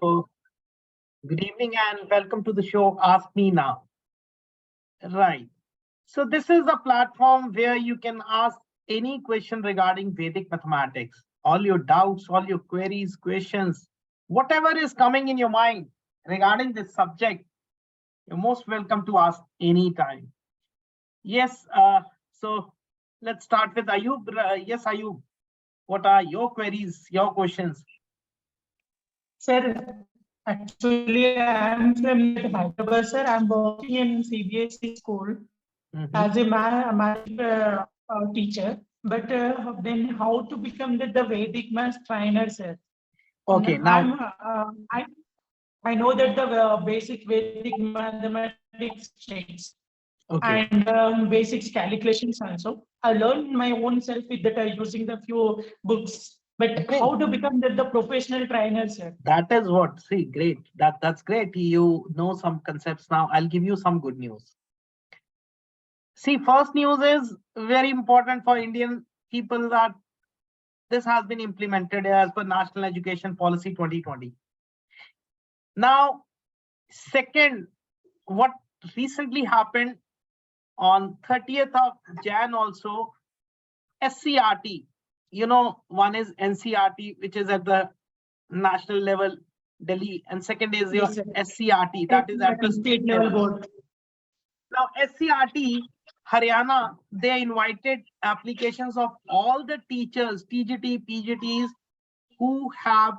So, good evening and welcome to the show Ask Me Now. Right. So, this is a platform where you can ask any question regarding Vedic mathematics, all your doubts, all your queries, questions, whatever is coming in your mind regarding this subject, you're most welcome to ask anytime. Yes, so let's start with Ayub. Yes, Ayub, what are your queries, your questions? Sir, actually, I am from Hyderabad, sir. I'm working in CBSE school as a math teacher. But then, how to become the Vedic math trainer, sir? Okay, now, I know that the basic Vedic mathematics takes okay. and basics calculations also. I learned my own self with that using the few books. But Okay. how to become the professional trainer, sir? That is what, see, great. That's great. You know some concepts now. I'll give you some good news. See, first news is very important for Indian people that this has been implemented as per National Education Policy 2020. Now, second, what recently happened on 30th of Jan also, SCRT, one is NCRT, which is at the national level, Delhi, and second is your Yes, sir. SCRT, that is at the state level board. Now, SCRT, Haryana, they invited applications of all the teachers, TGT, PGTs, who have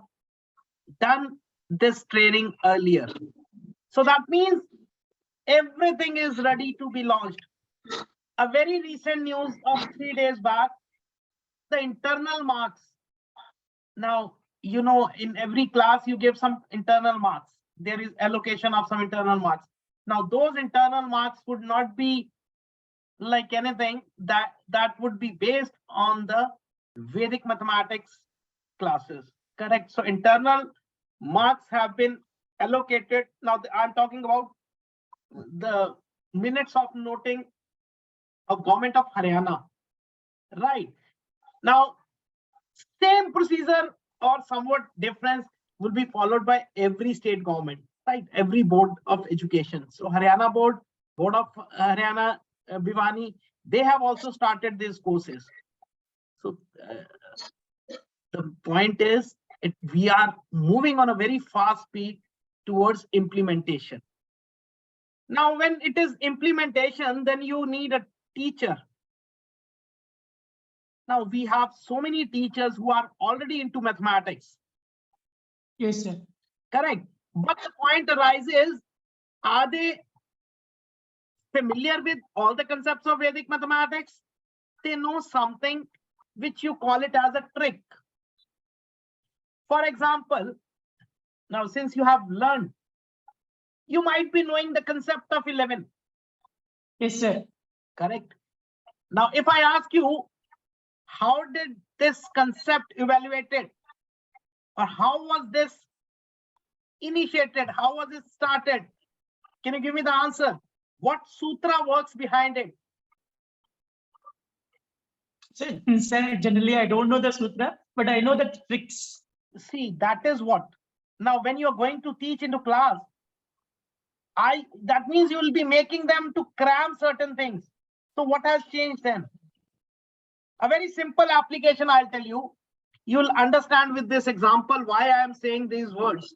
done this training earlier. So that means everything is ready to be launched. A very recent news of 3 days back, the internal marks. Now, in every class, you give some internal marks. There is allocation of some internal marks. Now, those internal marks would not be like anything that would be based on the Vedic mathematics classes. Correct. So internal marks have been allocated. Now I'm talking about the minutes of noting of government of Haryana. Right. Now, same procedure or somewhat difference will be followed by every state government, right? Every board of education. So Haryana board of Haryana, Bhiwani, they have also started these courses. So the point is, we are moving on a very fast speed towards implementation. Now, when it is implementation, then you need a teacher. Now, we have so many teachers who are already into mathematics. Yes, sir. Correct. But the point arises, are they familiar with all the concepts of Vedic mathematics? They know something which you call it as a trick. For example, now since you have learned, you might be knowing the concept of 11. Yes, sir. Correct. Now, if I ask you, how did this concept evaluated? Or how was this initiated? How was it started? Can you give me the answer? What sutra works behind it? Sir, generally I don't know the sutra, but I know the tricks. See, that is what. Now, when you're going to teach into class, that means you will be making them to cram certain things. So what has changed then? A very simple application, I'll tell you. You'll understand with this example why I am saying these words.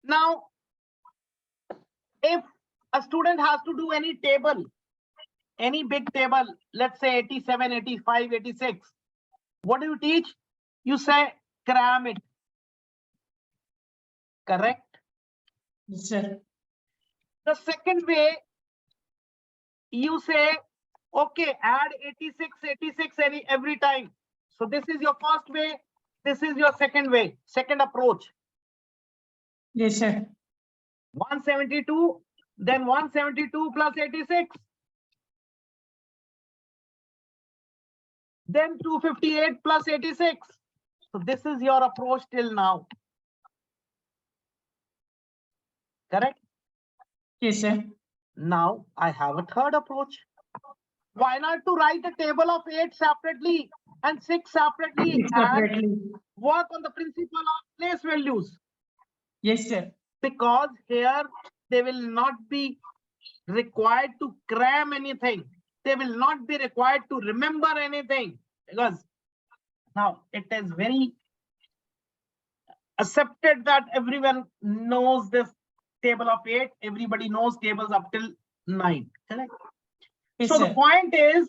Now, if a student has to do any table, any big table, let's say 87, 85, 86, what do you teach? You say cram it. Correct? Yes, sir. The second way, you say, okay, add 86 every time. So this is your first way. This is your second way, second approach. Yes, sir. 172, then 172 plus 86. Then 258 plus 86. So this is your approach till now. Correct? Yes, sir. Now I have a third approach. Why not to write a table of 8 separately? and 6 separately, and Separately. work on the principle of place values, Yes, sir. because here they will not be required to cram anything. They will not be required to remember anything, because now it is very accepted that everyone knows this table of 8. Everybody knows tables up till 9. Correct? Yes, So the sir. point is,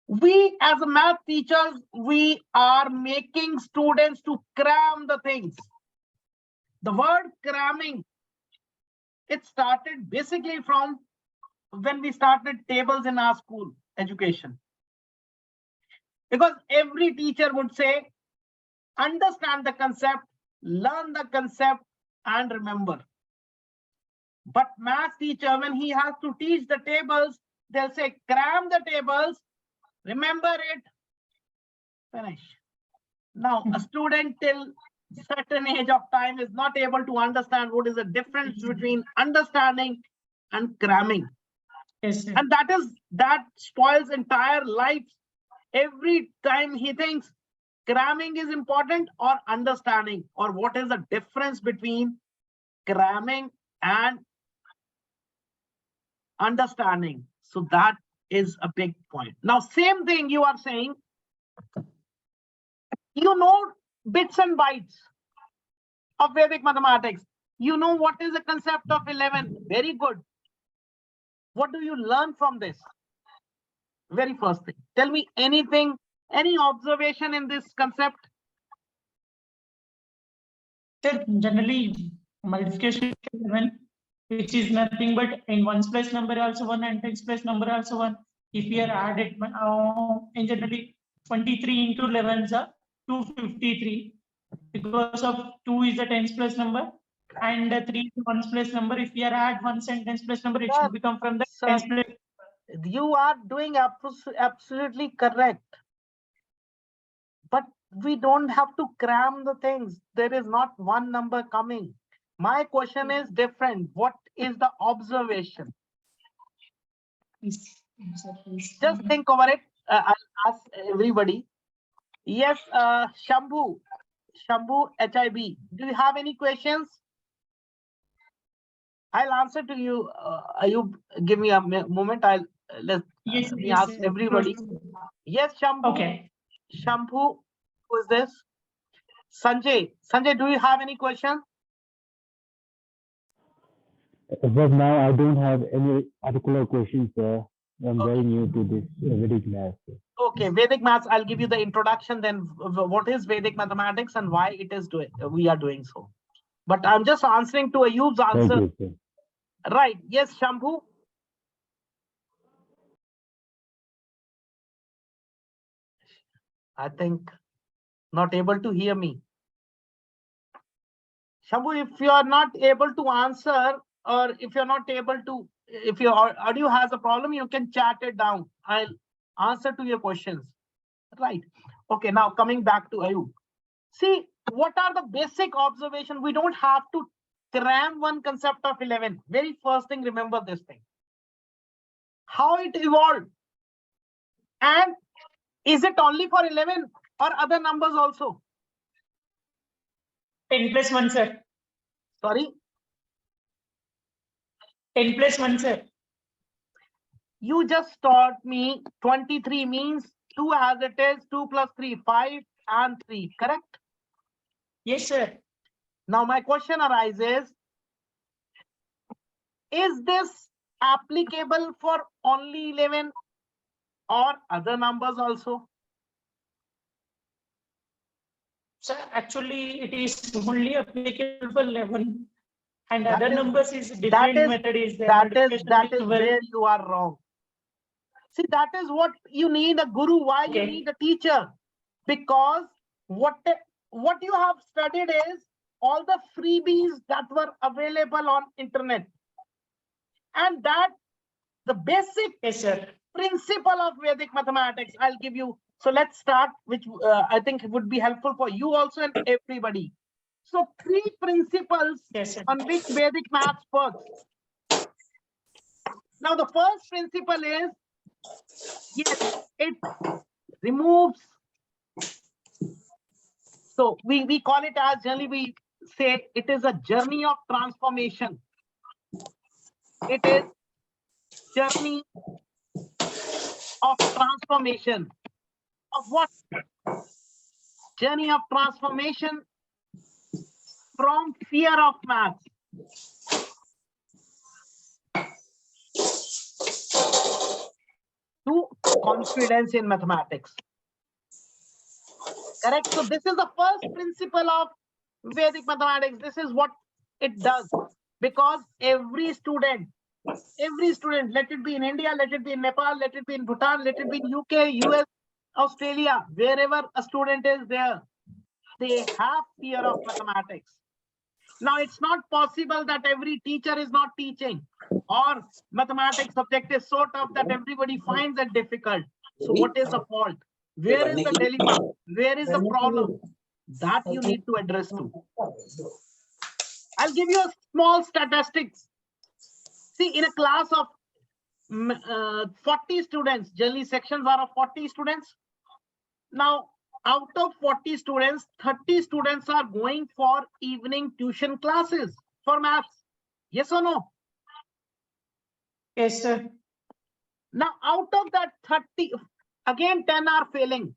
we as a math teachers, we are making students to cram the things. The word cramming, it started basically from when we started tables in our school education. Because every teacher would say, understand the concept, learn the concept, and remember. But math teacher, when he has to teach the tables, they'll say, cram the tables, remember it, finish. Now, a student till certain age of time is not able to understand what is the difference between understanding and cramming. Yes, sir. And that spoils entire life. Every time he thinks cramming is important or understanding, or what is the difference between cramming and understanding. So that is a big point. Now, same thing you are saying, you know bits and bytes of Vedic mathematics. You know what is the concept of 11. Very good. What do you learn from this? Very first thing. Tell me anything, any observation in this concept? Sir, generally multiplication is 11, which is nothing but in ones place number also 1 and tens place number also 1. If we are added, in generally 23 into 11 is 253, because of 2 is the tens place number, and 3 is ones place number. If we are add ones and tens place number, it Sir, should become from the sir, tens place. you are doing absolutely correct. But we don't have to cram the things. There is not one number coming. My question is different. What is the observation? Just think over it. I'll ask everybody. Yes, Shambhu HIB. Do you have any questions? I'll answer to you. You give me a moment. I'll let me ask everybody. Yes, Shambhu. Okay. Shambhu, who is this? Sanjay. Sanjay, do you have any question? As of now, I don't have any particular questions, sir. I'm very new to this Vedic math. Okay, Vedic maths. I'll give you the introduction. Then, what is Vedic mathematics and why it is we are doing so. But I'm just answering to Ayub's answer. Thank you, sir. Right. Yes, Shambhu. I think not able to hear me. Shambhu, if you are not able to answer, or if you're not able to, if your audio has a problem, you can chat it down. I'll answer to your questions. Right. Okay, now coming back to Ayub. See, what are the basic observations? We don't have to cram one concept of 11. Very first thing, remember this thing. How it evolved. And is it only for 11 or other numbers also? 10 plus 1, sir. Sorry? 10 plus 1, sir. You just taught me 23 means 2 as it is, 2 plus 3, 5 and 3, correct? Yes, sir. Now my question arises, is this applicable for only 11 or other numbers also? Sir, actually, it is only applicable for 11, and That other is- numbers is different method is there. That is Multiplication with 12. where you are wrong. See, that is what you need a guru. Why you Okay. need a teacher? Because what you have studied is all the freebies that were available on internet, and that the basic Yes, sir. principle of Vedic mathematics I'll give you. So let's start, which I think would be helpful for you also and everybody. So 3 principles Yes, sir. on which Vedic maths works. Now the first principle is, yes, it removes So we call it as, generally we say it is a journey of transformation. It is journey of transformation. Of what? Journey of transformation from fear of math to confidence in mathematics. Correct? So this is the first principle of Vedic mathematics. This is what it does. Because every student, let it be in India, let it be in Nepal, let it be in Bhutan, let it be in UK, US, Australia, wherever a student is there, they have fear of mathematics. Now, it's not possible that every teacher is not teaching, or mathematics subject is so tough that everybody finds it difficult. So what is the fault? Where is the dilemma? Where is the problem? That you need to address to. I'll give you a small statistics. See, in a class of 40 students, generally sections are of 40 students. Now, out of 40 students, 30 students are going for evening tuition classes for maths. Yes or no? Yes, sir. Now, out of that 30, again 10 are failing.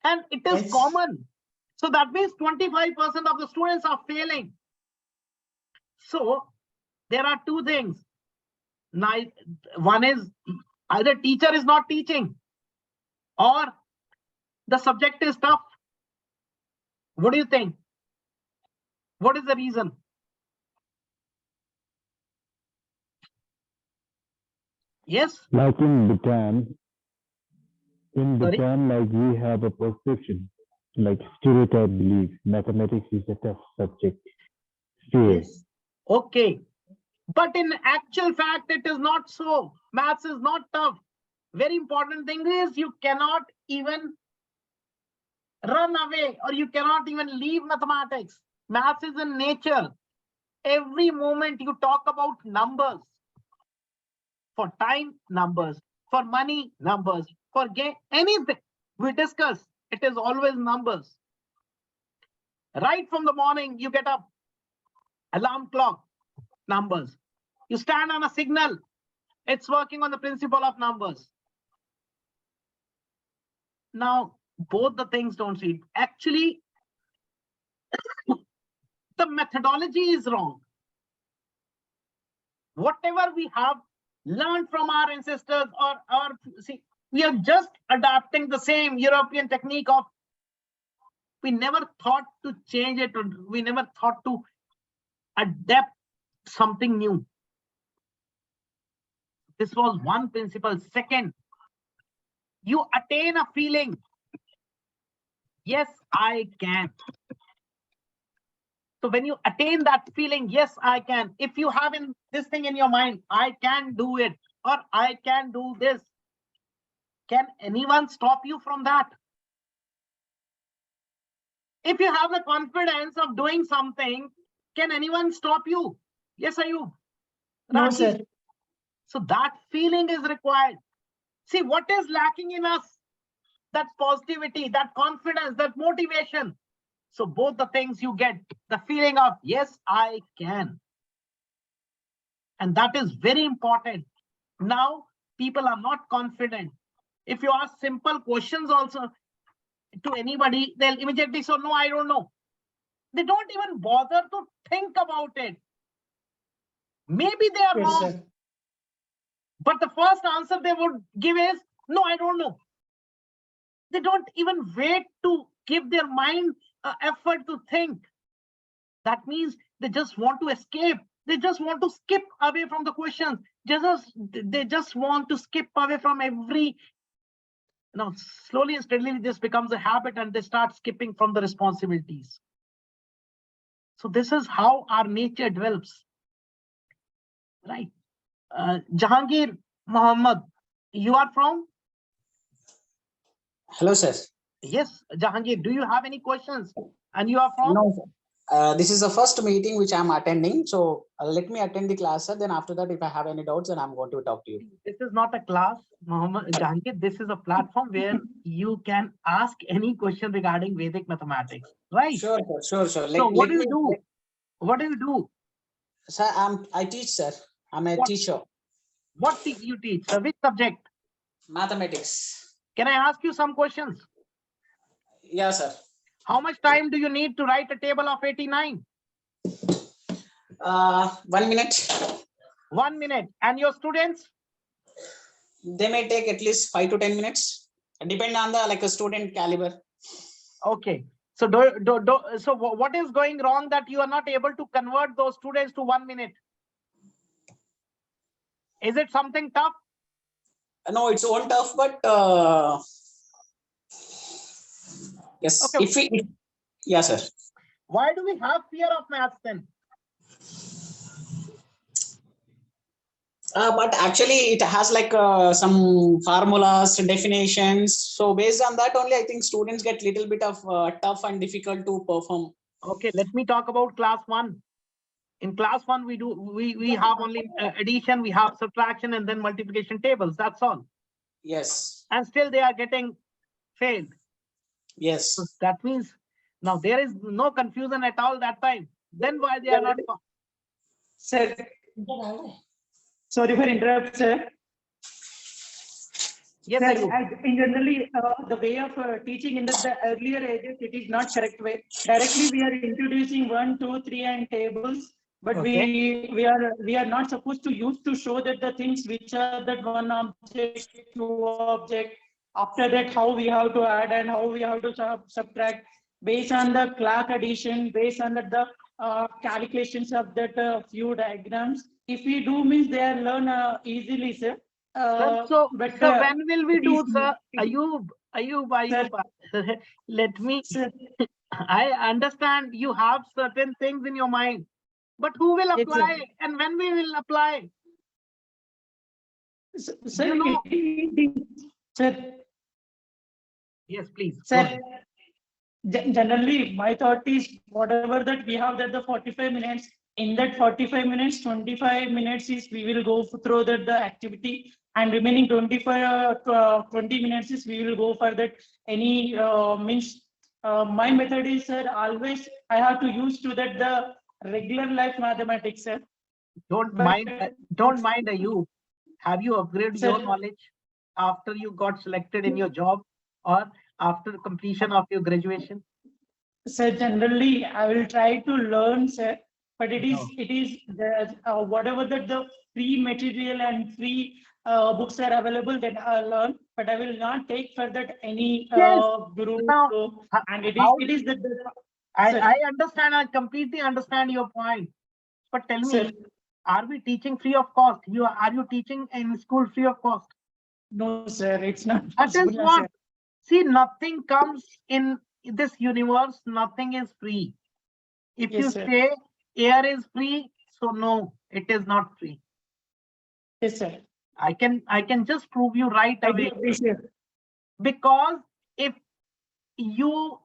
And it is Yes. common. So that means 25% of the students are failing. So there are two things. Now, one is either teacher is not teaching or the subject is tough. What do you think? What is the reason? Yes? Like in Bhutan, Sorry? like we have a perception, like stereotype belief, mathematics is a tough subject. Fear. Yes. Okay. But in actual fact, it is not so. Maths is not tough. Very important thing is you cannot even run away, or you cannot even leave mathematics. Maths is in nature. Every moment you talk about numbers. For time, numbers. For money, numbers. For game, anything we discuss, it is always numbers. Right from the morning, you get up, alarm clock, numbers. You stand on a signal, it's working on the principle of numbers. Now, both the things don't see. Actually, the methodology is wrong. Whatever we have learned from our ancestors, see, we are just adapting the same European technique of, we never thought to change it, or we never thought to adapt something new. This was one principle. Second, you attain a feeling. Yes, I can. So when you attain that feeling, yes, I can. If you have this thing in your mind, I can do it, or I can do this. Can anyone stop you from that? If you have the confidence of doing something, can anyone stop you? Yes, are you? No, Rakesh? sir. So that feeling is required. See, what is lacking in us? That positivity, that confidence, that motivation. So both the things you get, the feeling of, yes, I can. And that is very important. Now, people are not confident. If you ask simple questions also to anybody, they'll immediately say, no, I don't know. They don't even bother to think about it. Maybe they are Yes, wrong. sir. But the first answer they would give is, no, I don't know. They don't even wait to give their mind effort to think. That means they just want to escape. They just want to skip away from the questions. They just want to skip away from every. Now, slowly and steadily, this becomes a habit, and they start skipping from the responsibilities. So this is how our nature develops, right? Jahangir Muhammad, you are from? Hello, sir. Yes, Jahangir, do you have any questions? And you are from? No, sir. This is the first meeting which I'm attending. So let me attend the class, sir. Then after that, if I have any doubts, then I'm going to talk to you. This is not a class, Mohammed Jahangir. This is a platform where you can ask any question regarding Vedic mathematics, right? Sure, sir. Sure. So what do you do? What do you do? Sir, I teach, sir. I'm a teacher. What you teach? Sir, which subject? Mathematics. Can I ask you some questions? Yeah, sir. How much time do you need to write a table of 89? 1 minute. 1 minute. And your students? They may take at least 5 to 10 minutes. Depend on the a student caliber. Okay. So so what is going wrong that you are not able to convert those students to 1 minute? Is it something tough? No, it's not tough, but yes. Okay. Yeah, sir. Why do we have fear of maths then? But actually, it has some formulas, definitions. So based on that only, I think students get little bit of tough and difficult to perform. Okay, let me talk about class 1. In class 1, we have only addition, we have subtraction, and then multiplication tables. That's all. Yes. And still they are getting failed. Yes. So that means now there is no confusion at all that time. Then why they are not? Sir, sorry for interrupt, sir. Yes, sir, in generally, the way of teaching in the earlier ages, it is not correct way. Directly, we are introducing 1, 2, 3 and tables, but okay. we are not supposed to use to show that the things which are that one object, two object. After that, how we have to add and how we have to subtract based on the clock addition, based on the calculations of that few diagrams. If we do means they are learn easily, sir. So when will we do, sir? Ayub, let me. Sir. I understand you have certain things in your mind, but who will apply and when we will apply? Sir, you know, sir. Yes, please. Sir, generally, my thought is whatever that we have that the 45 minutes, in that 45 minutes, 25 minutes is we will go through that the activity, and remaining 20 minutes is we will go for that any means. My method is, sir, always I have to use to that the regular life mathematics, sir. Don't mind you. Have you upgraded your knowledge after you got selected in your job or after completion of your graduation? Sir, generally I will try to learn, sir, but it is the whatever that the free material and free books are available, then I'll learn, but I will not take for that any guru. Now, and it is that I understand, I completely understand your point, but tell me, are we teaching free of cost? Are you teaching in school free of cost? No, sir, it's not. That is what. See, nothing comes in this universe, nothing is free. If you say air is free, so no, it is not free. Yes, sir. I can just prove you right away. Because if you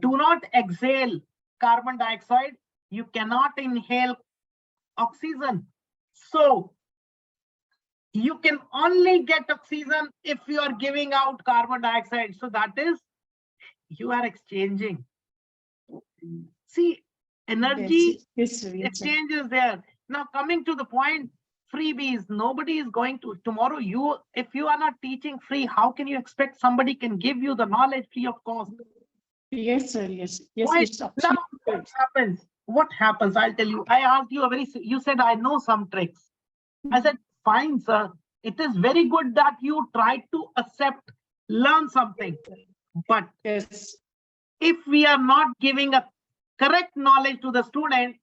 do not exhale carbon dioxide, you cannot inhale oxygen. So you can only get oxygen if you are giving out carbon dioxide. So that is, you are exchanging. See, energy exchange is there. Now coming to the point, freebies, nobody is going to tomorrow. If you are not teaching free, how can you expect somebody can give you the knowledge free of cost? Yes, sir. Yes. Now what happens? I'll tell you. I asked you you said I know some tricks. I said, fine, sir. It is very good that you try to learn something. But if we are not giving a correct knowledge to the student,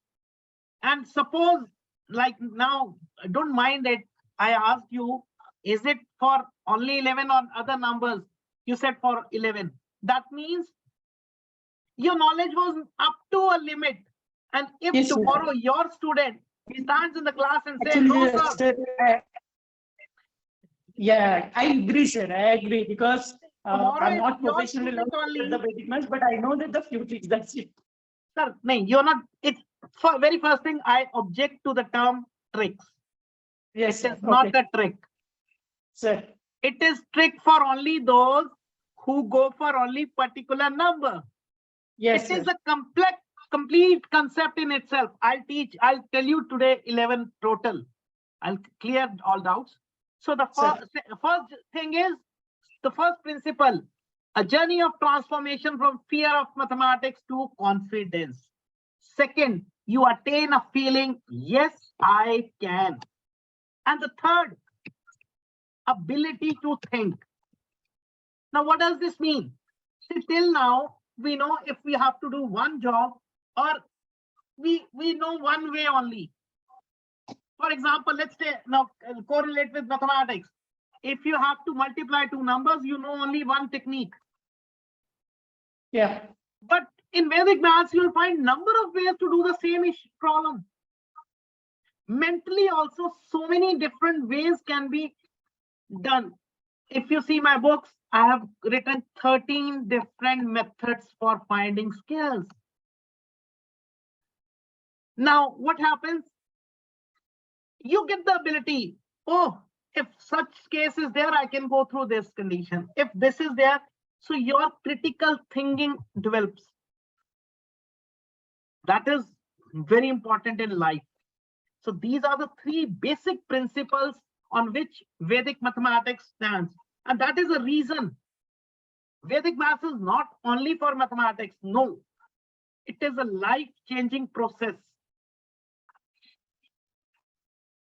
and suppose like now, don't mind it, I asked you, is it for only 11 or other numbers? You said for 11. That means your knowledge was up to a limit. And if tomorrow your student stands in the class and says, no, sir. Yeah, I agree, sir. I agree, because I'm not professionally learning the Vedic maths, but I know that the few tricks, that's it. Sir, no, you're not. It's for very first thing. I object to the term tricks. Yes, It sir. is not Okay, a trick. sir. It is trick for only those who go for only particular number. Yes, It is sir. a complete concept in itself. I'll tell you today 11 total. I'll clear all doubts. So the Sir. first thing is the first principle, a journey of transformation from fear of mathematics to confidence. Second, you attain a feeling, yes, I can. And the third, ability to think. Now, what does this mean? See, till now, we know if we have to do one job, or we know one way only. For example, let's say now correlate with mathematics. If you have to multiply two numbers, you know only one technique. Yeah. But in Vedic maths, you'll find number of ways to do the same problem. Mentally also, so many different ways can be done. If you see my books, I have written 13 different methods for finding skills. Now, what happens? You get the ability. Oh, if such case is there, I can go through this condition. If this is there, so your critical thinking develops. That is very important in life. So these are the three basic principles on which Vedic mathematics stands. And that is the reason Vedic maths is not only for mathematics. No, it is a life-changing process.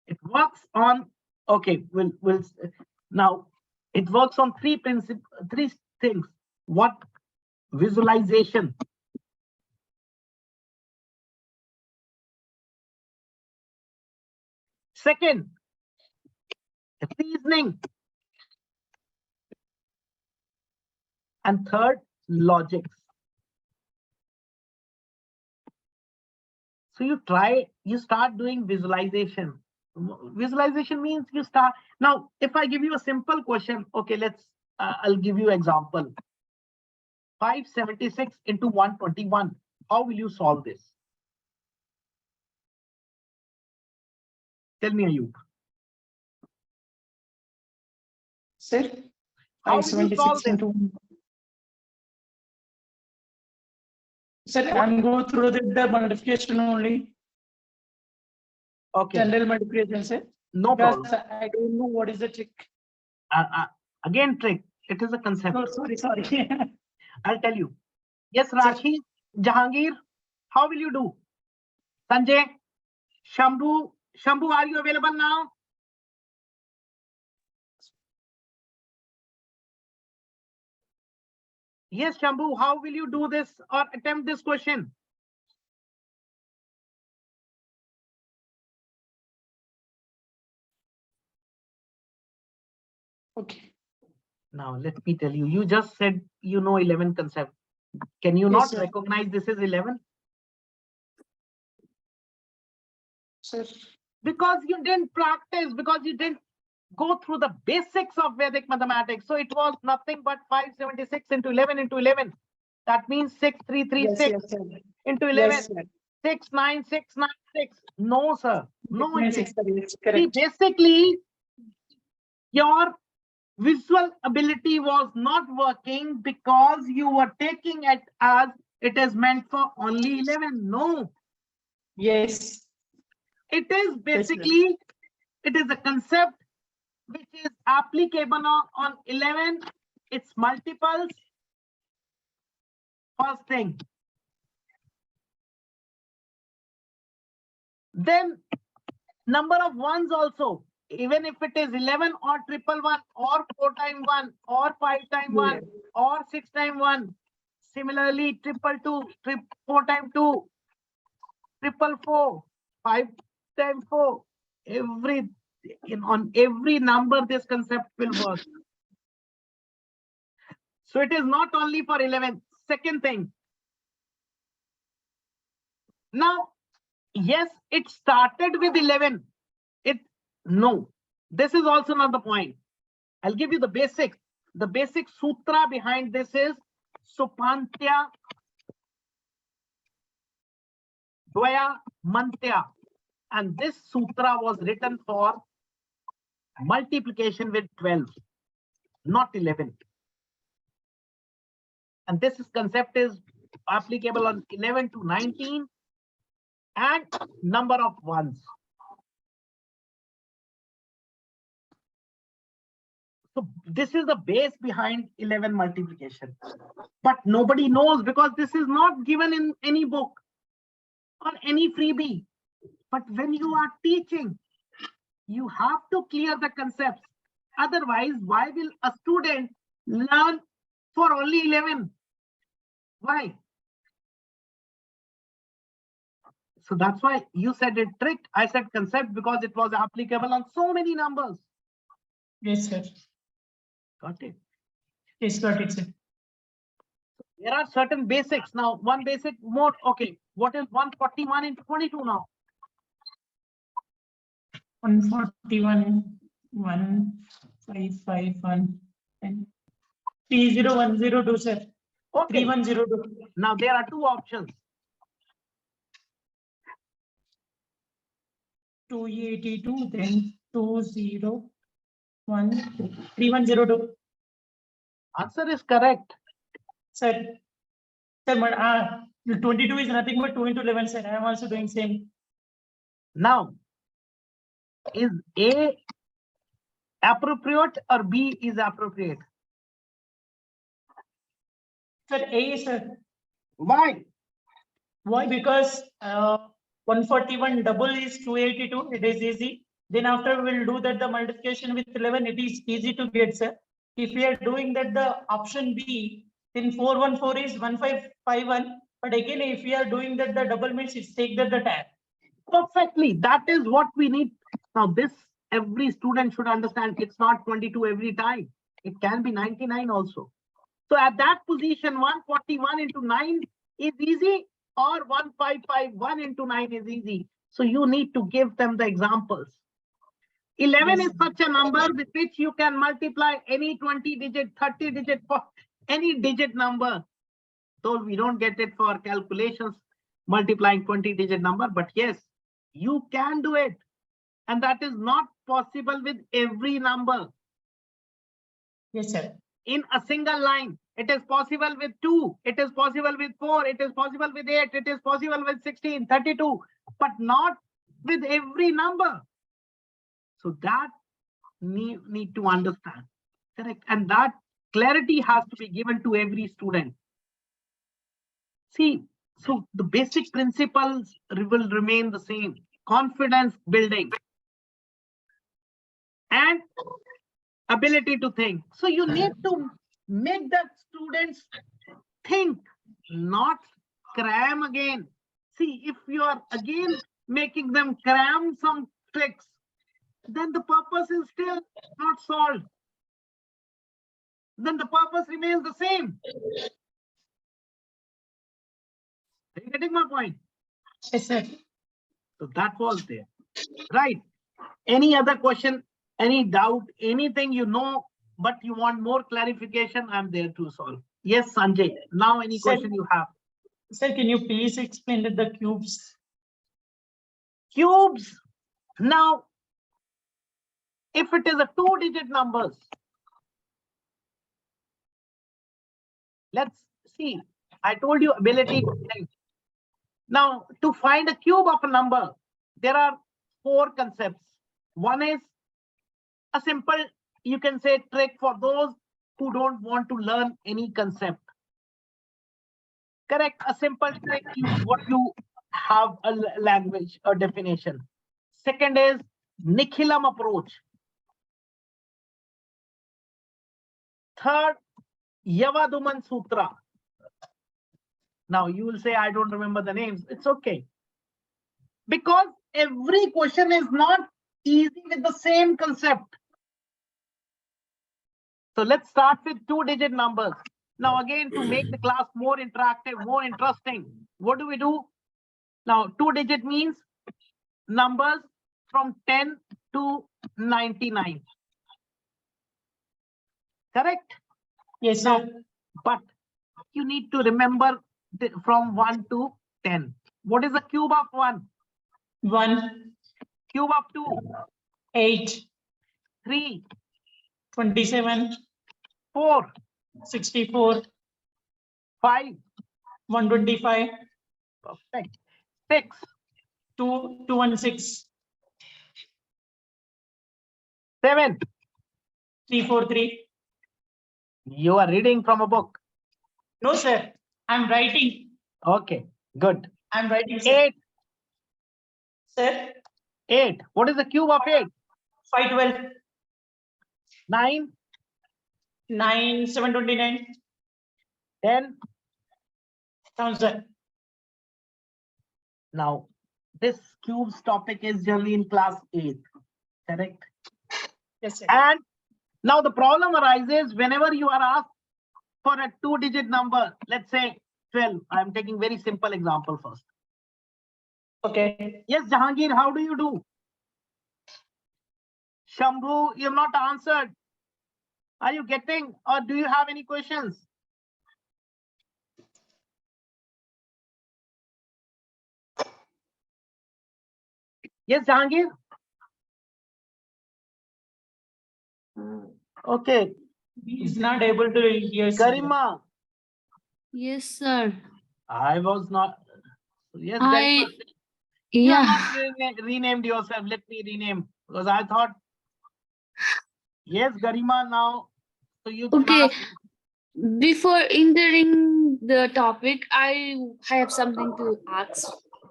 It works on, okay, we'll now it works on three things. What? Visualization. Second, reasoning. And third, logics. So you start doing visualization. Visualization means you start. Now, if I give you a simple question, okay, I'll give you example. 576 into 121. How will you solve this? Tell me, Ayub. Sir, How will you solve 576 this? into. Sir, I'm going through the multiplication only. Okay. General multiplication, sir. No Because problem. I don't know what is the trick. Again, trick. It is a concept. Oh, sorry. I'll tell you. Yes, Rashi, Jahangir, how will you do? Sanjay, Shambhu, are you available now? Yes, Shambhu, how will you do this or attempt this question? Okay. Now, let me tell you, you just said you know 11 concept. Can you Yes, not sir. recognize this is 11? Sir. Because you didn't practice, because you didn't go through the basics of Vedic mathematics. So it was nothing but 576 into 11 into 11. That means 6336 Yes, into 11. Yes, sir. 69696. No, sir. No, it is. Yes, See, correct. basically, your visual ability was not working because you were taking it as it is meant for only 11. No, Yes. it is basically, it is a concept which is applicable on 11, its multiples. First thing. Then number of ones also, even if it is 11 or 111 or 4 times 1 or 5 times 1 or 6 times 1. Similarly, 222, 4 times 2, 444, 5 times 4. On every number, this concept will work. So it is not only for 11. Second thing. Now, yes, it started with 11. No, this is also not the point. I'll give you the basic. The basic sutra behind this is Supantya Dvaya Mantya. And this sutra was written for multiplication with 12, not 11. And this concept is applicable on 11 to 19 and number of ones. So this is the base behind 11 multiplication. But nobody knows because this is not given in any book or any freebie. But when you are teaching, you have to clear the concepts. Otherwise, why will a student learn for only 11? Why? So that's why you said it trick. I said concept because it was applicable on so many numbers. Yes, sir. Got it. Yes, got it, sir. There are certain basics. Now, one basic more. Okay, what is 141 into 22 now? 141, 1551, and 30102, sir. Okay. 3102. Now there are two options. 282, then 201, 3102. Answer is correct. Sir, sir, but 22 is nothing but 2 into 11, sir. I am also doing same. Now, is A appropriate or B is appropriate? Sir, A, sir. Why? Why? Because 141 double is 282. It is easy. Then after we'll do that the multiplication with 11. It is easy to get, sir. If we are doing that the option B, then 414 is 1551. But again, if we are doing that the double means it's take that the time. Perfectly. That is what we need. Now, this every student should understand. It's not 22 every time. It can be 99 also. So at that position, 141 into 9 is easy, or 1551 into 9 is easy. So you need to give them the examples. 11 Yes. is such a number with which you can multiply any 20 digit, 30 digit, for any digit number. Though we don't get it for calculations, multiplying 20 digit number, but yes, you can do it. And that is not possible with every number. Yes, sir. In a single line, it is possible with 2, it is possible with 4, it is possible with 8, it is possible with 16, 32, but not with every number. So that need to understand, correct? And that clarity has to be given to every student. See, so the basic principles will remain the same. Confidence building and ability to think. So you need to make the students think, not cram again. See, if you are again making them cram some tricks, then the purpose is still not solved. Then the purpose remains the same. Are you getting my point? Yes, sir. So that was there, right? Any other question, any doubt, anything you know, but you want more clarification, I'm there to solve. Yes, Sanjay, now any Sir. question you have? Sir, can you please explain the cubes? Cubes. Now, if it is a 2-digit numbers, let's see. I told you ability to think. Now, to find a cube of a number, there are 4 concepts. One is a simple, you can say, trick for those who don't want to learn any concept. Correct, a simple trick, what you have a language or definition. Second is Nikhilam approach. Third, Yavaduman Sutra. Now you will say, I don't remember the names. It's okay. Because every question is not easy with the same concept. So let's start with 2-digit numbers. Now again, to make the class more interactive, more interesting, what do we do? Now 2-digit means numbers from 10 to 99. Correct? Yes, sir. But you need to remember from 1 to 10. What is the cube of 1? 1, Cube of 2? 8, 3, 27, 4, 64, 5. 125, Perfect. 6, 216, 7. 343. You are reading from a book. No, sir. I'm writing. Okay, good. I'm writing, sir. 8, Sir, 8. What is the cube of 8? 512, 9, 9, 729, 10. 1000. Now, this cubes topic is generally in class 8, correct? Yes, sir. And now the problem arises whenever you are asked for a 2-digit number, let's say 12. I'm taking very simple example first. Okay. Yes, Jahangir, how do you do? Shambhu, you have not answered. Are you getting, or do you have any questions? Yes, Jahangir? Okay, He is not able to hear. sir. Garima. Yes, sir. I was not. Yes, I, Garima. You have yeah. not renamed yourself. Let me rename because I thought. Yes, Garima. Now, so you can Okay. ask. Before entering the topic, I have something to ask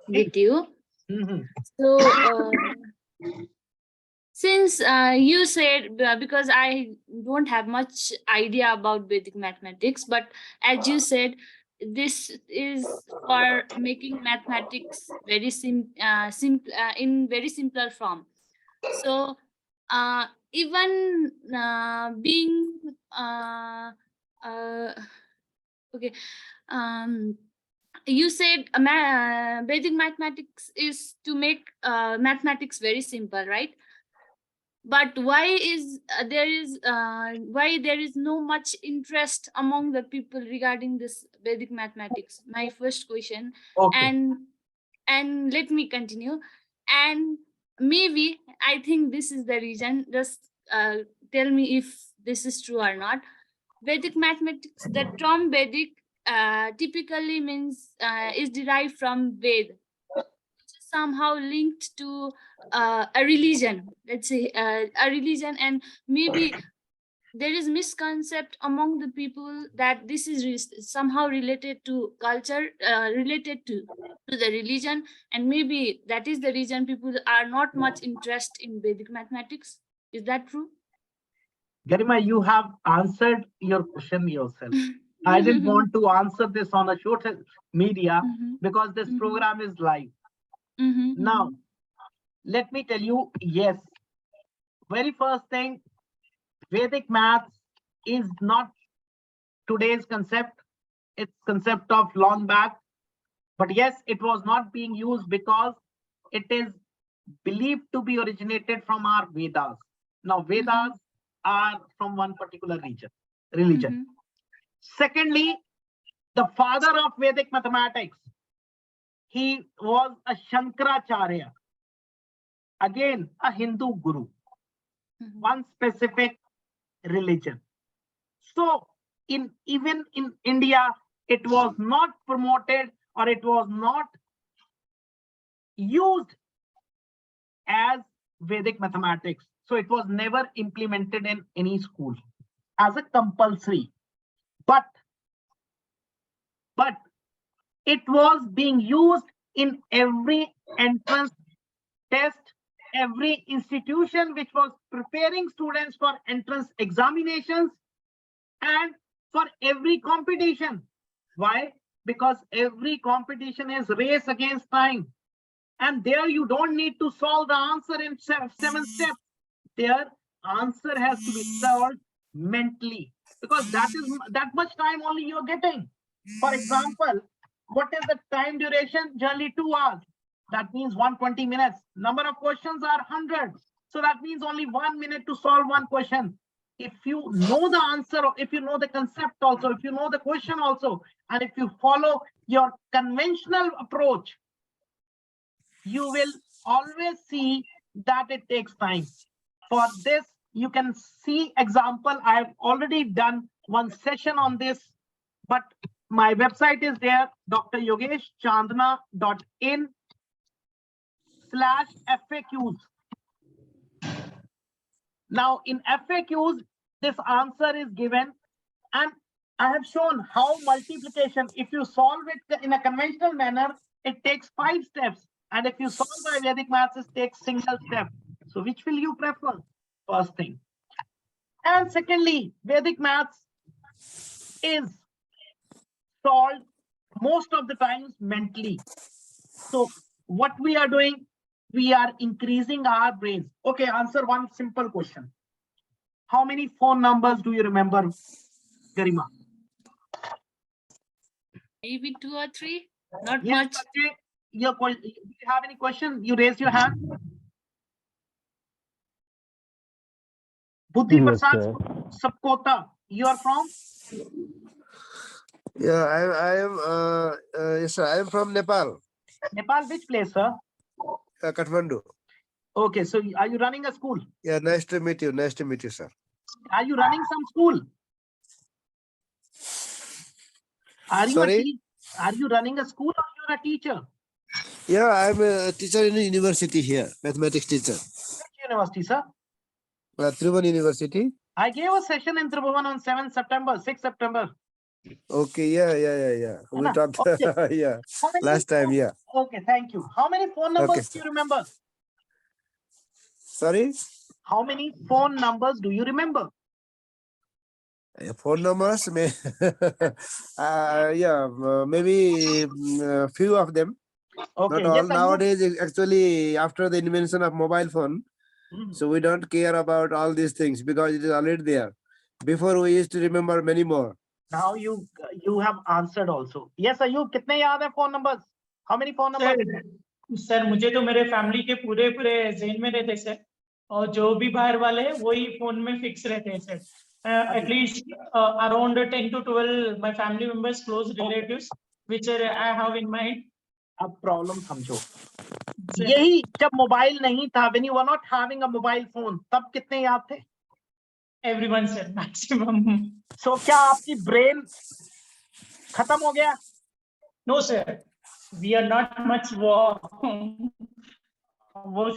with you. Mhm. So, since you said, because I don't have much idea about Vedic mathematics, but as you said, this is for making mathematics very in very simpler form. So, even being okay, you said Vedic mathematics is to make mathematics very simple, right? But why there is no much interest among the people regarding this Vedic mathematics? My first question. Okay. And let me continue. And maybe I think this is the reason. Just tell me if this is true or not. Vedic mathematics, the term Vedic typically means is derived from Ved, somehow linked to a religion, let's say a religion, and maybe there is misconcept among the people that this is somehow related to culture, related to the religion, and maybe that is the reason people are not much interested in Vedic mathematics. Is that true? Garima, you have answered your question yourself. I didn't want to answer this on a social media because this program is live. Now, let me tell you, yes, very first thing, Vedic maths is not today's concept. It's concept of long back. But yes, it was not being used because it is believed to be originated from our Vedas. Now, Vedas are from one particular religion. Secondly, the father of Vedic mathematics, he was a Shankaracharya. Again, a Hindu guru, one specific religion. So, even in India, it was not promoted or it was not used as Vedic mathematics. So it was never implemented in any school as a compulsory. But it was being used in every entrance test, every institution which was preparing students for entrance examinations, and for every competition. Why? Because every competition is race against time. And there you don't need to solve the answer in 7 steps. Their answer has to be solved mentally, because that much time only you're getting. For example, what is the time duration? Generally 2 hours. That means 120 minutes. Number of questions are 100. So that means only 1 minute to solve one question. If you know the answer, if you know the concept also, if you know the question also, and if you follow your conventional approach, you will always see that it takes time. For this, you can see example. I've already done one session on this, but my website is there, dryogeshchandna.in/FAQs. Now in FAQs, this answer is given, and I have shown how multiplication, if you solve it in a conventional manner, it takes 5 steps. And if you solve by Vedic maths, it takes single step. So which will you prefer? First thing. And secondly, Vedic maths is solved most of the times mentally. So what we are doing, we are increasing our brains. Okay, answer one simple question. How many phone numbers do you remember, Garima? Maybe 2 or 3, not Yes, much. Sanjay, do you have any question? You raise your hand. Buddhi Yes, Prasad sir. Sapkota, you are from? Yeah, I am. Yes, sir. I am from Nepal, Nepal, which place, sir? Kathmandu. Okay, so are you running a school? Yeah, nice to meet you. Nice to meet you, sir. Are you running some school? Are you Sorry? are you running a school or you're a teacher? Yeah, I'm a teacher in a university here, mathematics teacher. Which university, sir? Tribhuvan University. I gave a session in Tribhuvan on 7th September, 6th September. Okay, yeah. We Anna, talked, okay. yeah, How many last time, yeah. Okay, thank you. How many phone numbers Okay, do sir. you remember? Sorry? How many phone numbers do you remember? Phone numbers, yeah, maybe few of them. Okay, Not all. yes, Ayub. Nowadays, actually, after the invention of mobile phone, so we don't care about all these things because it is already there. Before we used to remember many more. Now you have answered also. Yes, Ayub, कितने याद है phone numbers? How many phone numbers? Sir मुझे तो मेरे family के पूरे जेन में रहते सर, और जो भी बाहर वाले हैं वही फोन में फिक्स रहते हैं sir. At least around 10 to 12 my family members, close relatives, which I have in mind. अब प्रॉब्लम समझो. यही जब मोबाइल नहीं था, when you were not having a mobile phone, तब कितने याद थे? Everyone sir, maximum. So क्या आपकी ब्रेन खत्म हो गया? No sir, we are not much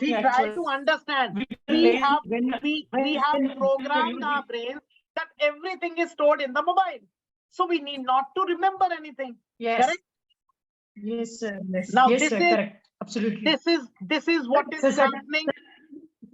See, try to understand. We have programmed our brains that everything is stored in the mobile, so we need not to remember anything. Yes. Correct? Yes sir. Yes. Now yes this sir, is correct. Absolutely. This is what is Sir, happening.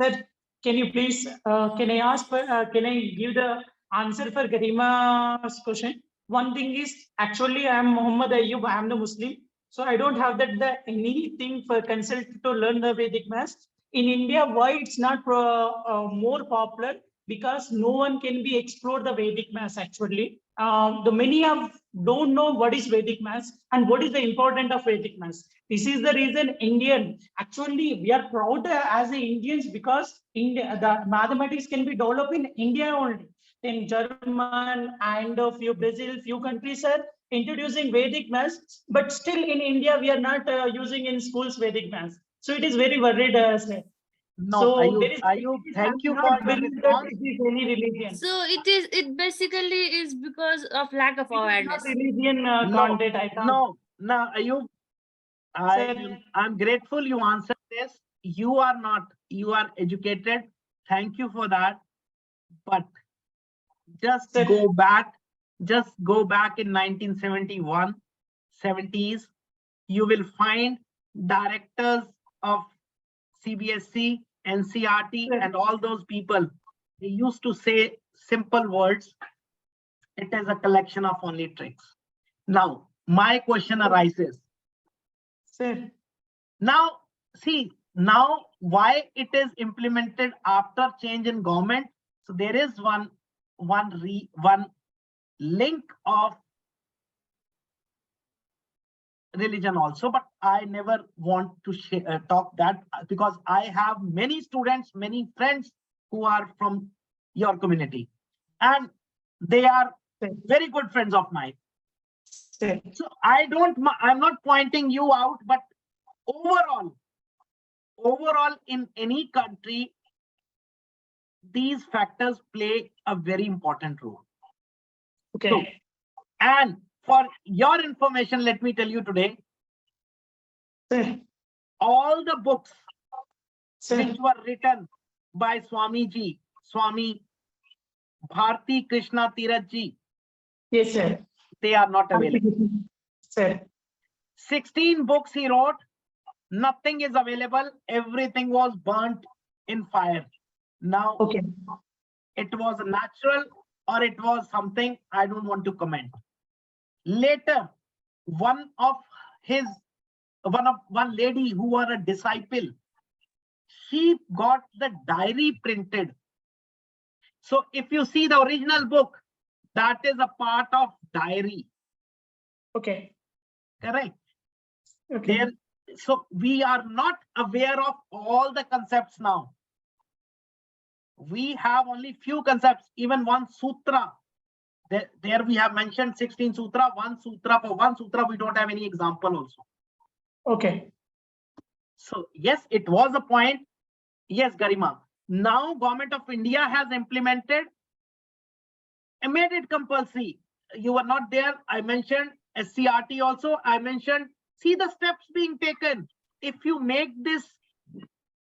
Sir, can you please, can I ask for, can I give the answer for Garima's question? One thing is, actually, I am Muhammad Ayyub, I am the Muslim. So I don't have anything for consult to learn the Vedic maths. In India, why it's not more popular? Because no one can be explored the Vedic maths actually. The many of don't know what is Vedic maths and what is the importance of Vedic maths. This is the reason Indian, actually we are proud as Indians because India, the mathematics can be developed in India only. Then German and a few Brazil, few countries are introducing Vedic maths, but still in India we are not using in schools Vedic maths. So it is very worried. No, so Ayub, thank you for your response. It is any religion. So it basically is because of lack of awareness. Not religion No, content. I can't. no, Ayub, I'm grateful you answered this. You are not, you are educated. Thank you for that. But just Sir. go back in 1971, 70s. You will find directors of CBSE, NCRT, Sir. and all those people. They used to say simple words. It is a collection of only tricks. Now, my question arises. Sir. Now, see, now why it is implemented after change in government. So there is one link of religion also, but I never want to talk that because I have many students, many friends who are from your community, and they are very good friends of mine. Sir. So I'm not pointing you out, but overall, overall in any country, these factors play a very important role. Okay. And for your information, let me tell you today, Sir. all the books Sir. which were written by Swamiji, Swami Bharti Krishna Tirath Ji, Yes, sir. they are not available. Sir. 16 books he wrote, nothing is available, everything was burnt in fire. Now, Okay. it was natural or it was something, I don't want to comment. Later, one lady who was a disciple, she got the diary printed. So if you see the original book, that is a part of diary. Okay. Correct. Okay. There, so we are not aware of all the concepts now. We have only few concepts, even one sutra. There we have mentioned 16 sutra, one sutra. For one sutra, we don't have any example also. Okay. So yes, it was a point. Yes, Garima. Now Government of India has implemented and made it compulsory. You were not there. I mentioned SCRT also. I mentioned, see the steps being taken. If you make this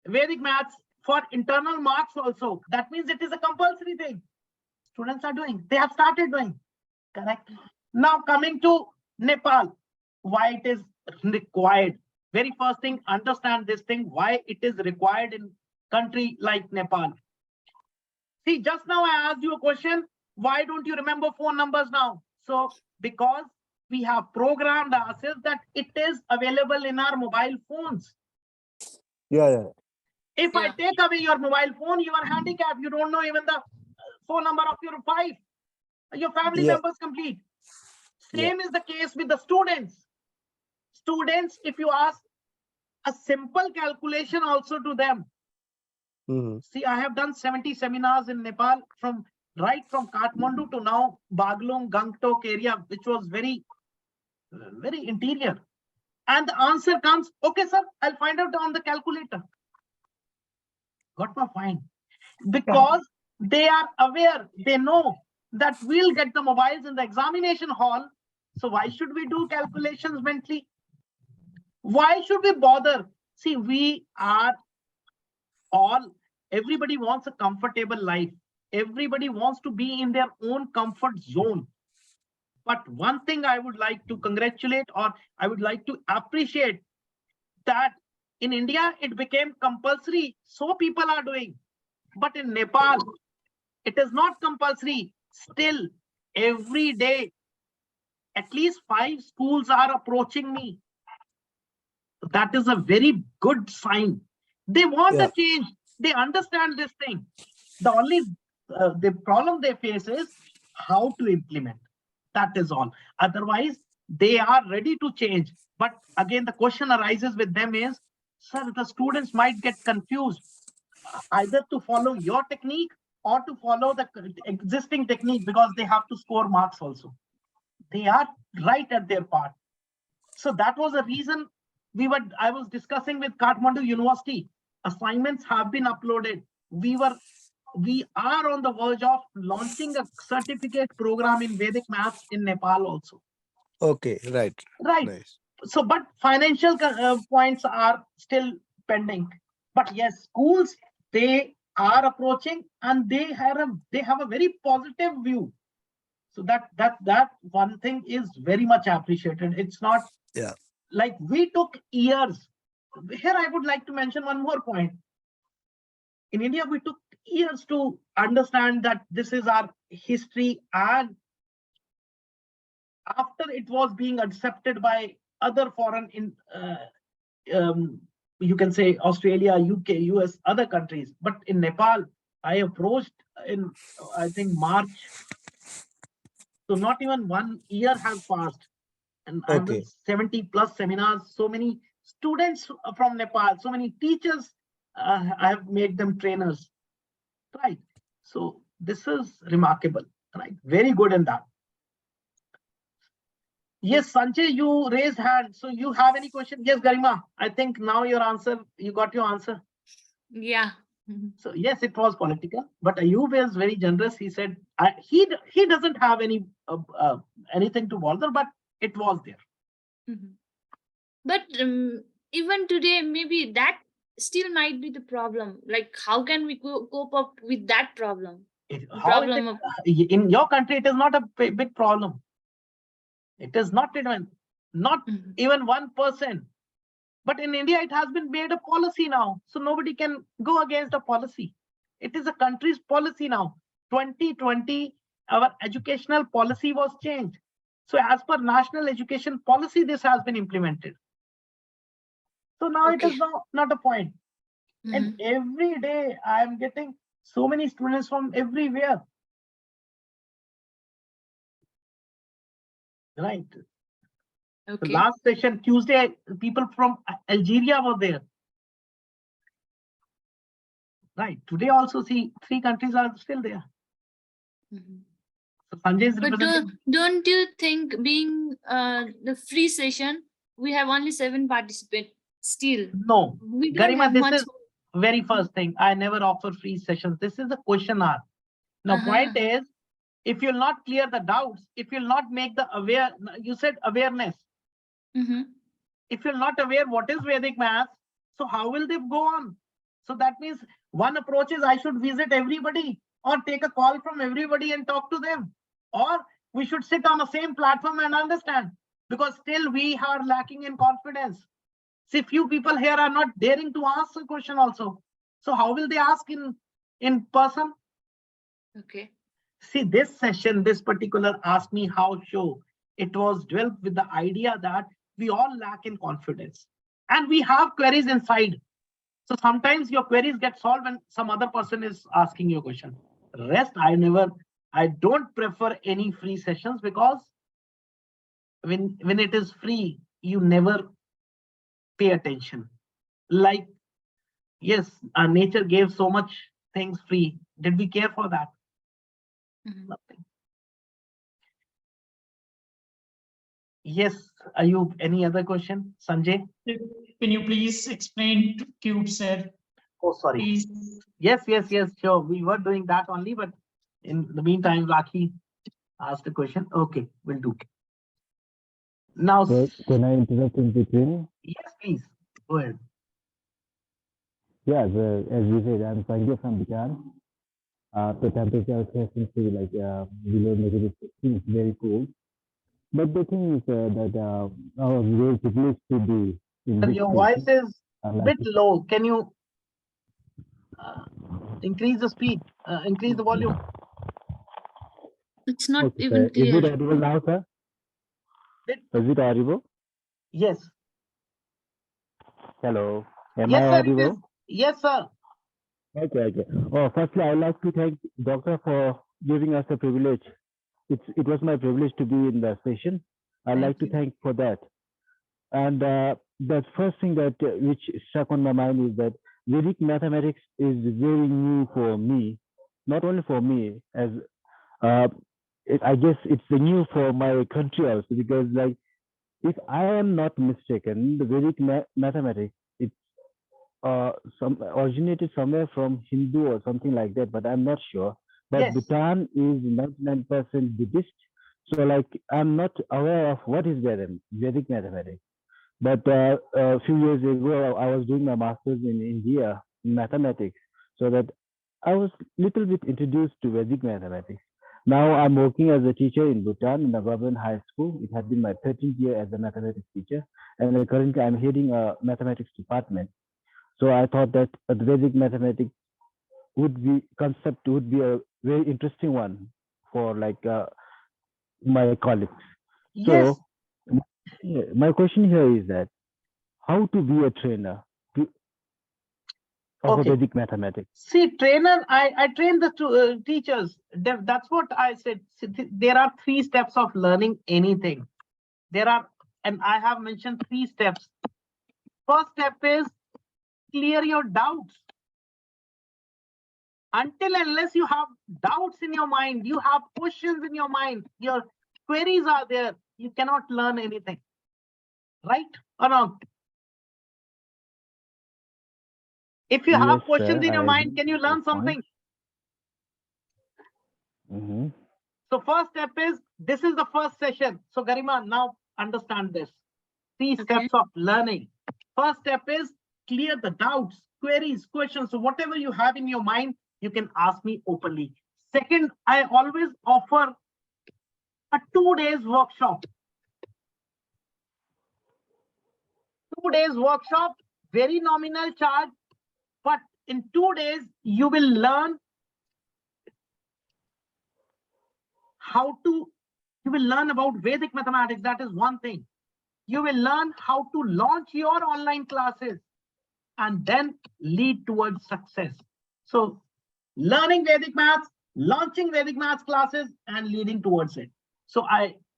Vedic maths for internal marks also, that means it is a compulsory thing. Students are doing, they have started doing. Correct. Now coming to Nepal, why it is required. Very first thing, understand this thing, why it is required in country like Nepal. See, just now I asked you a question, why don't you remember phone numbers now? So because we have programmed ourselves that it is available in our mobile phones. Yeah. If I take away your mobile phone, you are handicapped. You don't know even the phone number of your your family members complete. Same is the case with the students. Students, if you ask a simple calculation also to them. See, I have done 70 seminars in Nepal right from Kathmandu to now Baglung, Gangtok area, which was very interior. And the answer comes, okay, sir, I'll find out on the calculator. Got my fine. Because they are aware, they know that we'll get the mobiles in the examination hall. So why should we do calculations mentally? Why should we bother? See, we are everybody wants a comfortable life. Everybody wants to be in their own comfort zone. But one thing I would like to congratulate, or I would like to appreciate, that in India, it became compulsory. So people are doing. But in Nepal, it is not compulsory. Still, every day, at least 5 schools are approaching me. That is a very good sign. They want a change. They understand this thing. The only the problem they face is how to implement. That is all. Otherwise, they are ready to change. But again, the question arises with them is, sir, the students might get confused either to follow your technique or to follow the existing technique, because they have to score marks also. They are right at their part. So that was a reason I was discussing with Kathmandu University. Assignments have been uploaded. We are on the verge of launching a certificate program in Vedic maths in Nepal also. Okay, right. Nice. So, but financial points are still pending. But yes, schools, they are approaching and they have a very positive view. So that one thing is very much appreciated. It's not like we took years. Here I would like to mention one more point. In India, we took years to understand that this is our history, and after it was being accepted by other foreign you can say Australia, UK, US, other countries. But in Nepal, I approached in, I think, March. So not even 1 year has passed. And I've done 70 plus seminars, so many students from Nepal, so many teachers, I have made them trainers, right? So this is remarkable, right? Very good in that. Yes, Sanjay, you raised hand. So you have any question? Yes, Garima. I think now your answer, you got your answer. Yeah. Mhm. So yes, it was political, but Ayub is very generous. He said he doesn't have anything to bother, but it was there. Mhm. But even today, maybe that still might be the problem. Like, how can we cope up with that problem? The How it is, problem of in your country, it is not a big problem. It is not not Mhm. even 1%. But in India, it has been made a policy now, so nobody can go against a policy. It is a country's policy now. 2020, our educational policy was changed. So as per national education policy, this has been implemented. So now it Okay. is not a point. And Mhm. every day I am getting so many students from everywhere. Right. The Okay. last session, Tuesday, people from Algeria were there. Right. Today also, see, 3 countries are still there. Mhm. So Sanjay is But representing. don't you think being the free session, we have only 7 participants still? No, We don't Garima, have this much. is very first thing. I never offer free sessions. This is a question hour. Now, Uh-huh. point is, if you'll not clear the doubts, if you'll not make the aware, you said awareness. Mm-hmm. If you're not aware what is Vedic math, so how will they go on? So that means one approach is I should visit everybody or take a call from everybody and talk to them. Or we should sit on the same platform and understand, because still we are lacking in confidence. See, few people here are not daring to ask a question also. So how will they ask in person? Okay. See, this session, this particular Ask Me How show, it was developed with the idea that we all lack in confidence and we have queries inside. So sometimes your queries get solved when some other person is asking you a question. Rest, I don't prefer any free sessions, because when it is free, you never pay attention. Like, yes, nature gave so much things free. Did we care for that? Mhm. Nothing. Yes, Ayub, any other question? Sanjay? Can you please explain to Cube, sir? Oh, sorry. Please. Yes, sure. We were doing that only, but in the meantime, Rakhi asked a question. Okay, we'll do. Now, Can I interrupt in between? yes, please, go ahead. Yeah, as you said, I'm Sanjay from Bhutan. The temperature seems to be like below -16. It's very cold. But the thing is that I was very privileged to be in Sir, this your voice station. is I a like bit to, low. Can you increase the speed, increase the volume? It's not okay, even sir. Is it clear. audible now, sir? Bit, Is it audible? yes. Hello. Am I Yes, sir, it is. audible? Yes, sir. Okay. Oh, firstly, I'd like to thank Doctor for giving us the privilege. It was my privilege to be in the session. I'd like Thank to you. thank for that. And the first thing that which struck on my mind is that Vedic mathematics is very new for me. Not only for me, as I guess it's new for my country also, because like if I am not mistaken, the Vedic mathematics it's some originated somewhere from Hindu or something like that, but I'm not sure. But Yes. Bhutan is 99% Buddhist, so like I'm not aware of what is Vedic mathematics. But a few years ago, I was doing my master's in India in mathematics, so that I was little bit introduced to Vedic mathematics. Now I'm working as a teacher in Bhutan in a government high school. It has been my 13th year as a mathematics teacher, and currently I'm heading a mathematics department. So I thought that the Vedic mathematics would be a very interesting one for like my colleagues. Yes. So my question here is that how to be a trainer of a Okay. Vedic mathematics? See, trainer, I train the teachers. That's what I said. There are 3 steps of learning anything. There are, and I have mentioned 3 steps. First step is clear your doubts. Until unless you have doubts in your mind, you have questions in your mind, your queries are there, you cannot learn anything. Right or not? If you have Yes, questions sir, in your I mind, agree can you with your learn something? point. So first step is, this is the first session. So Garima, now understand this. 3 steps of learning. First step is clear the doubts, queries, questions. So whatever you have in your mind, you can ask me openly. Second, I always offer a 2 days workshop. 2 days workshop, very nominal charge, but in 2 days, you will learn you will learn about Vedic mathematics. That is one thing. You will learn how to launch your online classes and then lead towards success. So learning Vedic maths, launching Vedic maths classes and leading towards it. So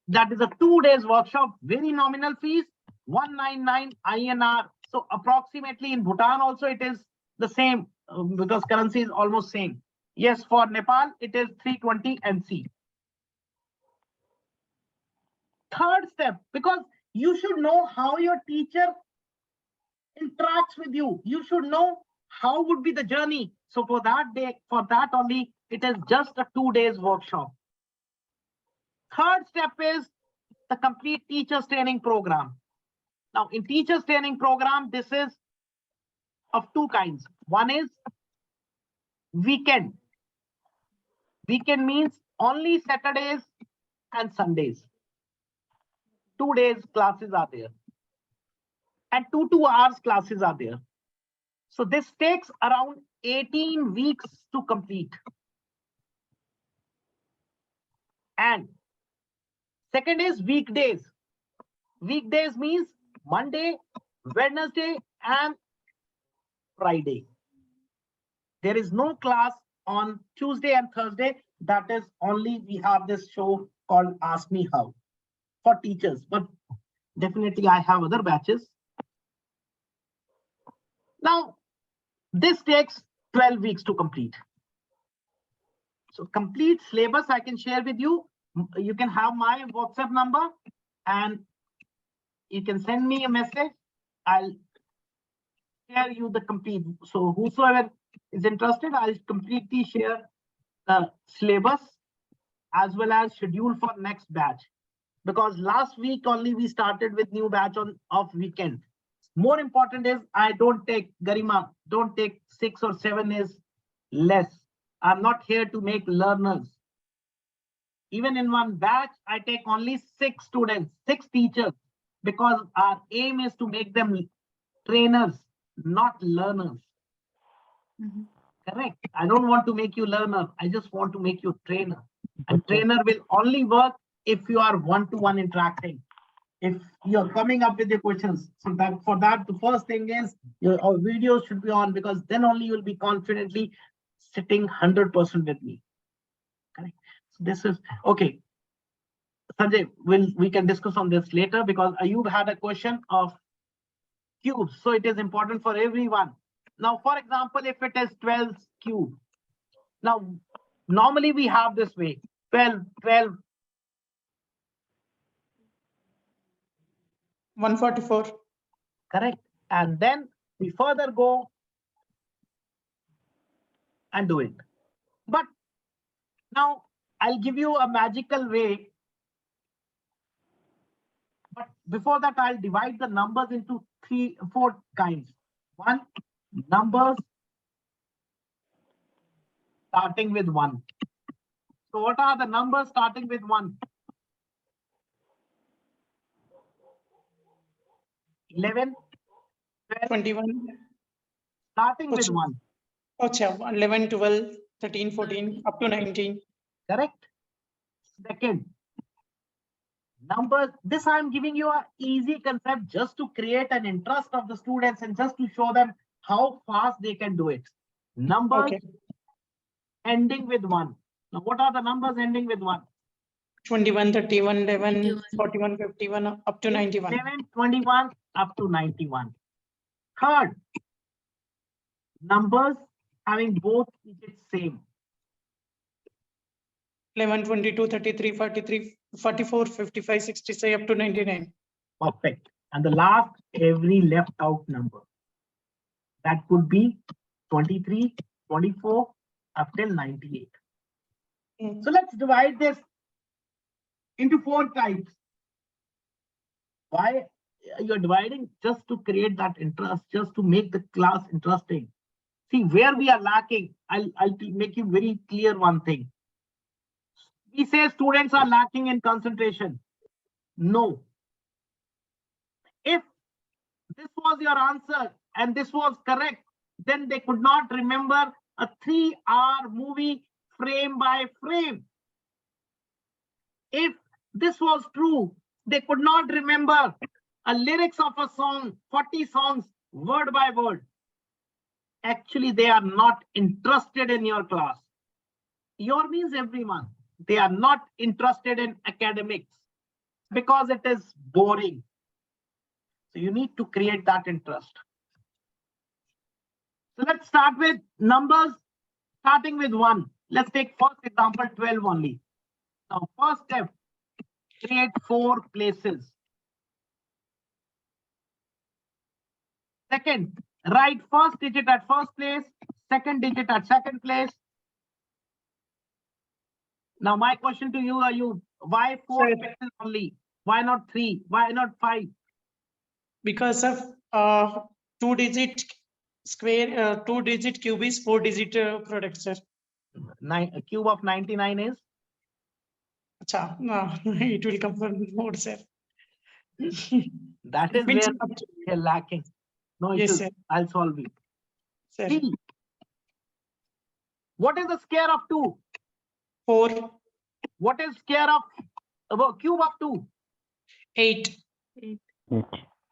that is a 2 days workshop, very nominal fees, 199 INR. So approximately in Bhutan also it is the same because currency is almost same. Yes, for Nepal it is 320 NC. Third step, because you should know how your teacher interacts with you. You should know how would be the journey. So for that only, it is just a 2 days workshop. Third step is the complete teachers training program. Now in teachers training program, this is of 2 kinds. One is weekend. Weekend means only Saturdays and Sundays. 2 days classes are there. And 2 hours classes are there. So this takes around 18 weeks to complete. And second is weekdays. Weekdays means Monday, Wednesday, and Friday. There is no class on Tuesday and Thursday. That is only we have this show called Ask Me How for teachers. But definitely I have other batches. Now, this takes 12 weeks to complete. So complete syllabus I can share with you. You can have my WhatsApp number and you can send me a message. I'll share you the complete. So whosoever is interested, I'll completely share the syllabus as well as schedule for next batch. Because last week only we started with new batch of weekend. More important is I don't take Garima, don't take 6 or 7 is less. I'm not here to make learners. Even in one batch, I take only 6 students, 6 teachers, because our aim is to make them trainers, not learners. Correct. I don't want to make you learner. I just want to make you trainer. And trainer will only work if you are one-to-one interacting. If you're coming up with your questions. So that for that, the first thing is your videos should be on, because then only you'll be confidently sitting 100% with me. Correct. So this is okay. Sanjay, we can discuss on this later, because Ayub had a question of cubes. So it is important for everyone. Now, for example, if it is 12 cube, now normally we have this way, 12, 144. correct. And then we further go and do it. But now I'll give you a magical way. But before that, I'll divide the numbers into 4 kinds. One, numbers starting with 1. So what are the numbers starting with 1? 11, 12, 21. starting with 1. Acha, 11, 12, 13, 14, up to 19. Correct. Second, numbers. This I'm giving you an easy concept just to create an interest of the students and just to show them how fast they can do it. Numbers ending with 1. Now, what are the numbers ending with 1? 21, 31, 11, 41, 51, up to 91. 11, 21, up to 91. Third, numbers having both digits same. 11, 22, 33, 43, 44, 55, 66 up to 99. Perfect. And the last, every left out number. That could be 23, 24, up till 98. Mm. So let's divide this into 4 types. Why you're dividing? Just to create that interest, just to make the class interesting. See where we are lacking. I'll make you very clear one thing. We say students are lacking in concentration. No. If this was your answer and this was correct, then they could not remember a 3-hour movie frame by frame. If this was true, they could not remember a lyrics of a song, 40 songs, word by word. Actually, they are not interested in your class. Your means everyone. They are not interested in academics because it is boring. So you need to create that interest. So let's start with numbers, starting with 1. Let's take first example, 12 only. Now, first step, create 4 places. Second, write first digit at first place, second digit at second place. Now, my question to you, why 4 Sir. places only? Why not 3? Why not 5? Because of 2-digit square, 2-digit cube is 4-digit product, sir. A cube of 99 is? Acha, no, it will come from more, sir. That is Means where up to- we are lacking. No Yes, issues. sir. I'll solve it. Sir. 3. What is the square of 2? 4, What is square of cube of 2? 8.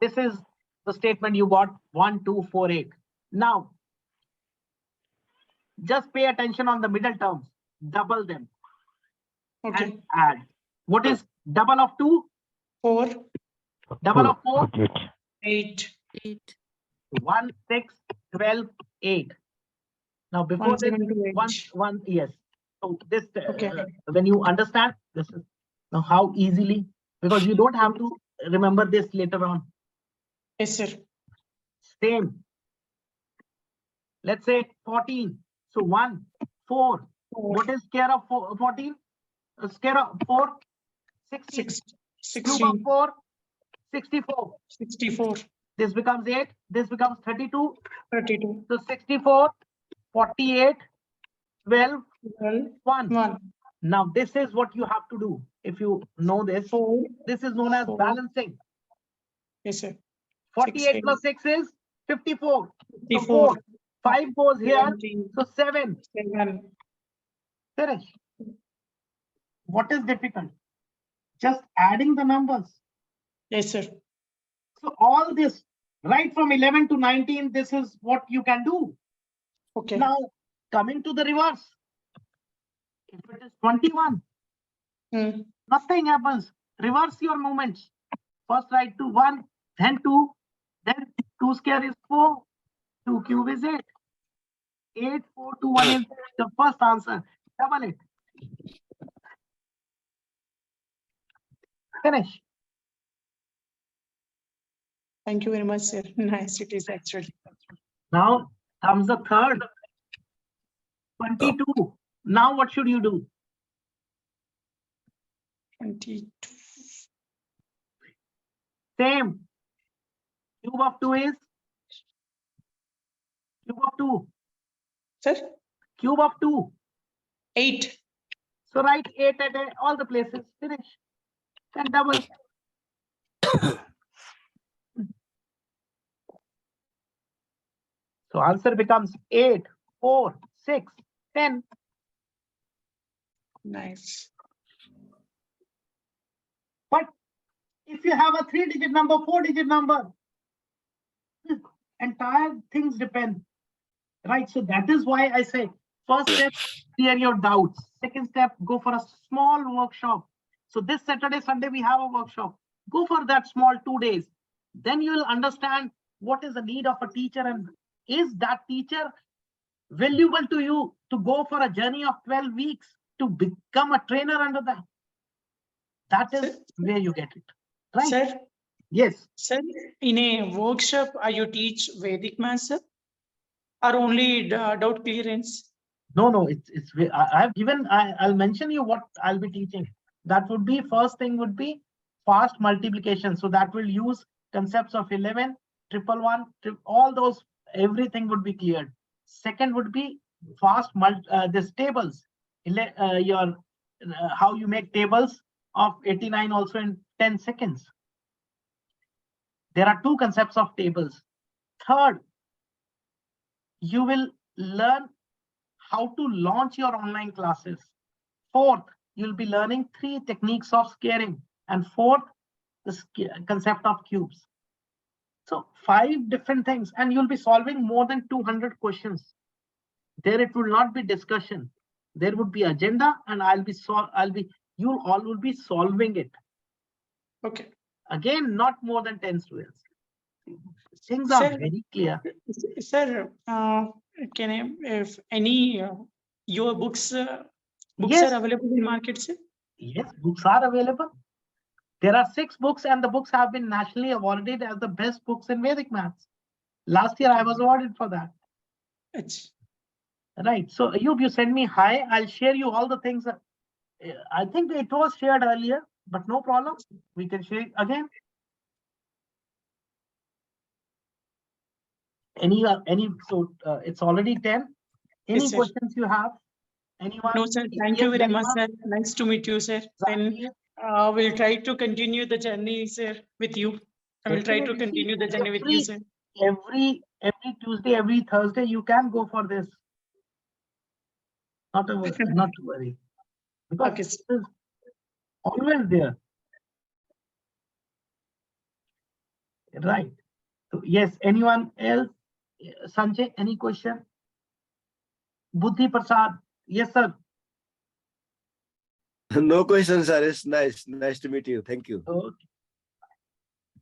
This is the statement you got, 1, 2, 4, 8. Now, just pay attention on the middle terms. Double them Okay. and add. What is double of 2? 4, Double of 4? 8. 8. 1, 6, 12, 8. Now, before 1, this, 7 to 8. one, yes. So this, Okay. when you understand, this is now how easily, because you don't have to remember this later on. Yes, sir. Same. Let's say 14. So 1, 4. What is square of 14? Square of 4? 16. 6, Cube of 16, 4? 64. 64, This becomes 8. This becomes 32. 32, So 64, 48, 12, 12, 1. 1, Now this is what you have to do. If you know this, 4. this is known as 4. balancing. Yes, sir. 48 plus 6 is 54. So 54, 4. 5 goes here. 17, So 7. 7. Finish. What is difficult? Just adding the numbers. Yes, sir. So all this, right from 11 to 19, this is what you can do. Okay. Now, coming to the reverse. If it is 21, Hmm. nothing happens. Reverse your movements. First write to 1, then 2, then 2 square is 4, 2 cube is 8. 8, 4, 2, 1 is the first answer. Double it. Finish. Thank you very much, sir. Nice it is actually. Now comes the third. 22. Now what should you do? 22. Same. Cube of 2 is? Cube of 2. Sir? Cube of 2. 8. So write 8 at all the places. Finish. Then double. So answer becomes 8, 4, 6, 10. Nice. But if you have a 3-digit number, 4-digit number, entire things depend. Right. So that is why I say first step, clear your doubts. Second step, go for a small workshop. So this Saturday, Sunday, we have a workshop. Go for that small 2 days. Then you will understand what is the need of a teacher and is that teacher valuable to you to go for a journey of 12 weeks to become a trainer under that. That is where you get it. Right? Sir, Yes. sir, in a workshop, you teach Vedic maths, sir? Or only doubt clearance? No, it's I have given, I'll mention you what I'll be teaching. That would be, first thing would be fast multiplication. So that will use concepts of 11, 111, all those, everything would be cleared. Second would be fast this tables, how you make tables of 89 also in 10 seconds. There are 2 concepts of tables. Third, you will learn how to launch your online classes. Fourth, you'll be learning 3 techniques of scaring. And fourth, the concept of cubes. So 5 different things, and you'll be solving more than 200 questions. There it will not be discussion. There would be agenda, and you all will be solving it. Okay. Again, not more than 10 students. Things are Sir, very clear. Sir, can I, if any your books Yes. are available in market, sir? Yes, books are available. There are 6 books, and the books have been nationally awarded as the best books in Vedic maths. Last year, I was awarded for that. It's Right. So you send me hi. I'll share you all the things. I think it was shared earlier, but no problem. We can share it again. So it's already 10. Any Yes, sir. questions you have? Anyone? No, sir. Thank Yes, you very much, Garima? sir. Nice to meet you, sir. And Zakir? we'll try to continue the journey, sir, with you. I will try to Definitely. continue the journey with you, sir. Every Tuesday, every Thursday, you can go for this. Not to worry. Because Okay, it is always there. Right. So yes, anyone else? Sanjay, any question? Buddhi Prasad, yes, sir. No questions, sir. It's nice to meet you. Thank you. Okay.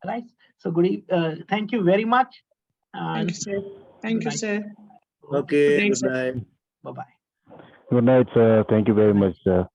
Right. So thank you very much. Thank you, sir. Thank you, sir. Okay, Good night, good sir. night. Bye-bye. Good night, sir. Thank you very much, sir.